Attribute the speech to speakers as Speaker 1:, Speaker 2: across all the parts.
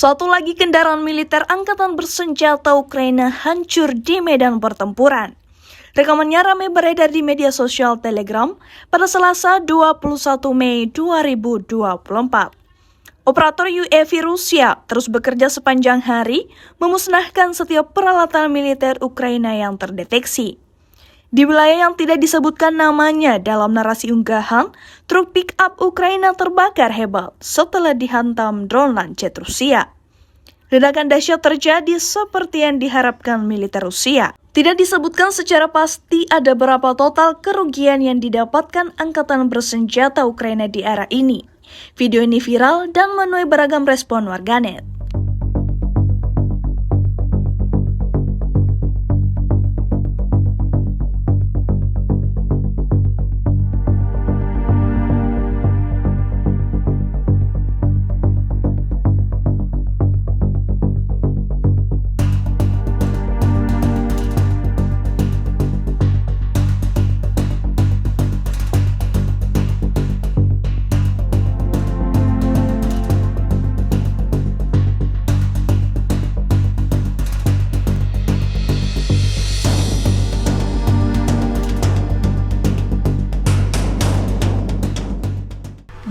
Speaker 1: Satu lagi kendaraan militer angkatan bersenjata Ukraina hancur di medan pertempuran. Rekamannya ramai beredar di media sosial Telegram pada Selasa 21 Mei 2024. Operator UAV Rusia terus bekerja sepanjang hari memusnahkan setiap peralatan militer Ukraina yang terdeteksi. Di wilayah yang tidak disebutkan namanya dalam narasi unggahan, truk pick-up Ukraina terbakar hebat setelah dihantam drone jet Rusia. Ledakan dahsyat terjadi seperti yang diharapkan militer Rusia. Tidak disebutkan secara pasti ada berapa total kerugian yang didapatkan angkatan bersenjata Ukraina di era ini. Video ini viral dan menuai beragam respon warganet.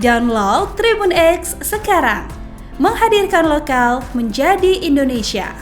Speaker 2: Download Tribun X sekarang, menghadirkan lokal menjadi Indonesia.